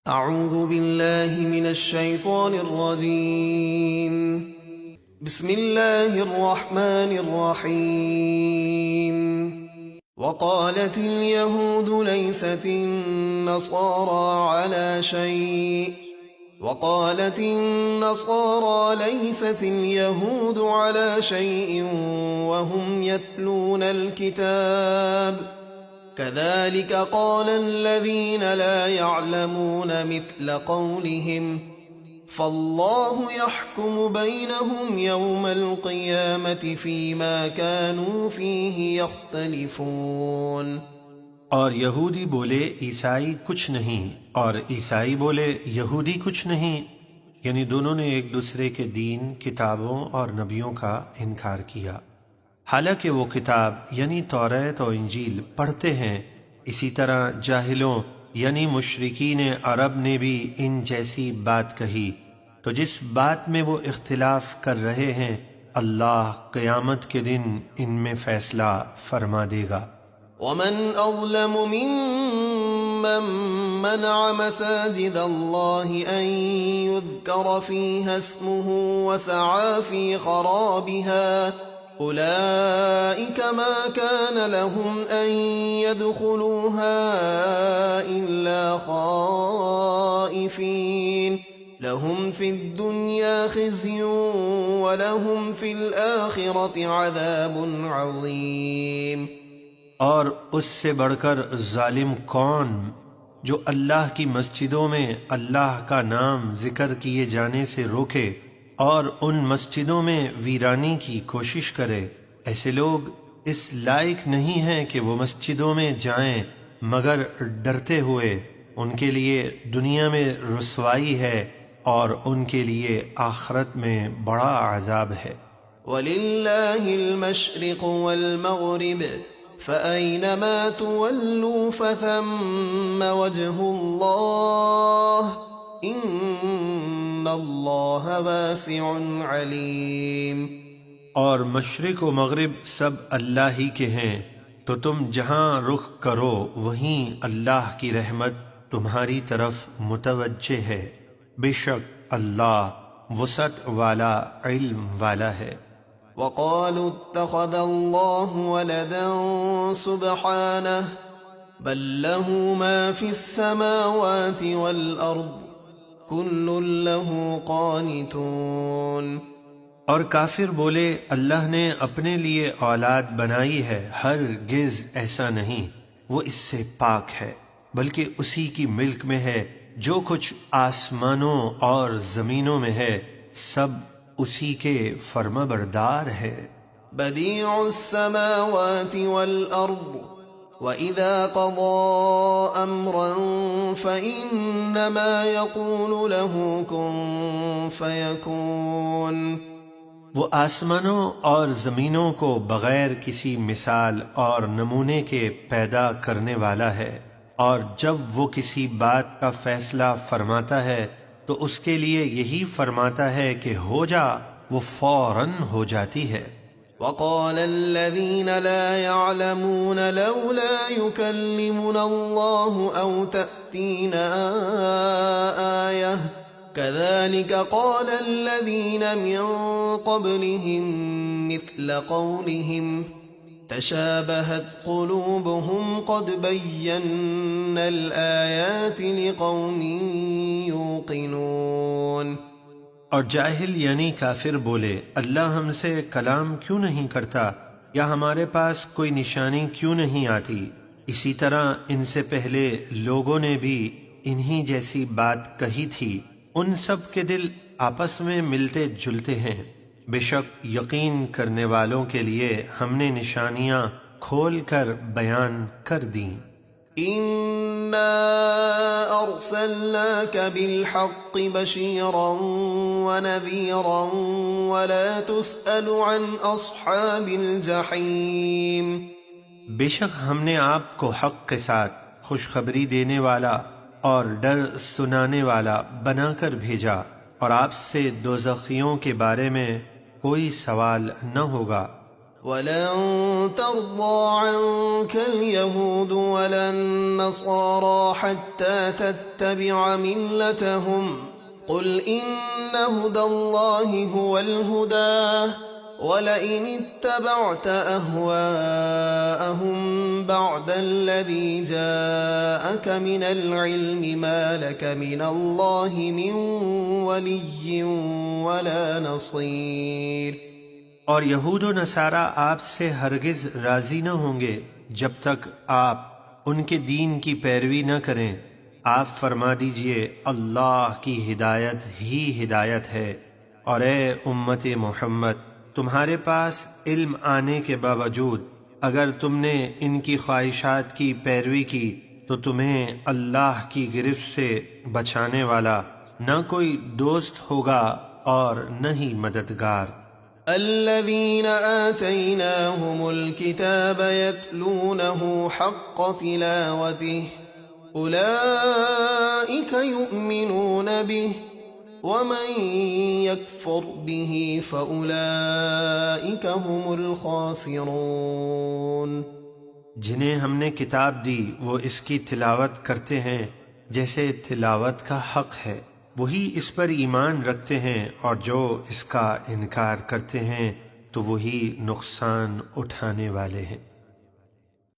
اعوذ باللہ من الشیطان الرجیم بسم اللہ الرحمن الرحیم وقالت اليهود ليست النصارى على شيء وقالت النصارى ليست اليهود على شيء وهم يتلون الكتاب كذلك قال الذين لا يعلمون مثل قولهم فالله يحكم بينهم يوم القيامة فيما كانوا فيه يختلفون۔ اور یہودی بولے عیسائی کچھ نہیں، اور عیسائی بولے یہودی کچھ نہیں، یعنی دونوں نے ایک دوسرے کے دین، کتابوں اور نبیوں کا انکار کیا، حالانکہ وہ کتاب یعنی توریت و انجیل پڑھتے ہیں۔ اسی طرح جاہلوں یعنی مشرکین عرب نے بھی ان جیسی بات کہی، تو جس بات میں وہ اختلاف کر رہے ہیں اللہ قیامت کے دن ان میں فیصلہ فرما دے گا۔ ومن أظلم ممن منع مساجد الله أن يذكر فيها اسمه وسعى في خرابها أولئك ما كان لهم أن يدخلوها إلا خائفين لهم في الدنيا خزي ولهم في الآخرة عذاب عظيم۔ اور اس سے بڑھ کر ظالم کون جو اللہ کی مسجدوں میں اللہ کا نام ذکر کیے جانے سے روکے اور ان مسجدوں میں ویرانی کی کوشش کرے۔ ایسے لوگ اس لائق نہیں ہیں کہ وہ مسجدوں میں جائیں مگر ڈرتے ہوئے، ان کے لیے دنیا میں رسوائی ہے اور ان کے لیے آخرت میں بڑا عذاب ہے۔ وَلِلَّهِ الْمَشْرِقُ وَالْمَغْرِبُ فَأَيْنَمَا تُوَلُّوا فَثَمَّ وَجْهُ اللَّهِ إِنَّ اللَّهَ وَاسِعٌ عَلِيمٌ۔ اور مشرق و مغرب سب اللہ ہی کے ہیں، تو تم جہاں رخ کرو وہیں اللہ کی رحمت تمہاری طرف متوجہ ہے، بے شک اللہ وسعت والا علم والا ہے۔ وقالوا اتخذ الله ولدا سبحانه بل له ما في السماوات والأرض كل له قانتون۔ اور کافر بولے اللہ نے اپنے لیے اولاد بنائی ہے، ہرگز ایسا نہیں، وہ اس سے پاک ہے، بلکہ اسی کی ملک میں ہے، جو کچھ آسمانوں اور زمینوں میں ہے سب اسی کے فرما بردار ہے۔ بدیع السماوات والارض وَإِذَا قَضَى أَمْرًا فَإِنَّمَا يَقُولُ لَهُ كُن فَيَكُونُ۔ وہ آسمانوں اور زمینوں کو بغیر کسی مثال اور نمونے کے پیدا کرنے والا ہے، اور جب وہ کسی بات کا فیصلہ فرماتا ہے تو اس کے لیے یہی فرماتا ہے کہ ہو جا، وہ فوراً ہو جاتی ہے۔ وقال الذين لا يعلمون لولا يكلمنا الله أو تأتينا آية كذلك قال الذين من قبلهم مثل قولهم تشابهت قلوبهم قد بينا الآيات لقوم يوقنون۔ اور جاہل یعنی کافر بولے اللہ ہم سے کلام کیوں نہیں کرتا، یا ہمارے پاس کوئی نشانی کیوں نہیں آتی؟ اسی طرح ان سے پہلے لوگوں نے بھی انہی جیسی بات کہی تھی، ان سب کے دل آپس میں ملتے جلتے ہیں۔ بے شک یقین کرنے والوں کے لیے ہم نے نشانیاں کھول کر بیان کر دیں۔ إِنَّا أَرْسَلْنَاكَ بِالْحَقِّ بَشِيرًا وَنَذِيرًا وَلَا تُسْأَلُ عَنْ أَصْحَابِ الْجَحِيمِ۔ بے شک ہم نے آپ کو حق کے ساتھ خوشخبری دینے والا اور ڈر سنانے والا بنا کر بھیجا، اور آپ سے دوزخیوں کے بارے میں کوئی سوال نہ ہوگا۔ ولن ترضى عنك اليهود ولا النصارى حتى تتبع ملتهم قل إن هدى الله هو الهدى ولئن اتبعت أهواءهم بعد الذي جاءك من العلم ما لك من الله من ولي ولا نصير۔ اور یہود و نصارہ آپ سے ہرگز راضی نہ ہوں گے جب تک آپ ان کے دین کی پیروی نہ کریں۔ آپ فرما دیجئے اللہ کی ہدایت ہی ہدایت ہے، اور اے امت محمد تمہارے پاس علم آنے کے باوجود اگر تم نے ان کی خواہشات کی پیروی کی تو تمہیں اللہ کی گرفت سے بچانے والا نہ کوئی دوست ہوگا اور نہ ہی مددگار۔ الذين آتيناهم الكتاب يتلونه حق تلاوته أولئك يؤمنون به ومن يكفر به فأولئك هم الخاسرون۔ جنہیں ہم نے کتاب دی وہ اس کی تلاوت کرتے ہیں جیسے تلاوت کا حق ہے، وہی اس پر ایمان رکھتے ہیں، اور جو اس کا انکار کرتے ہیں تو وہی نقصان اٹھانے والے ہیں۔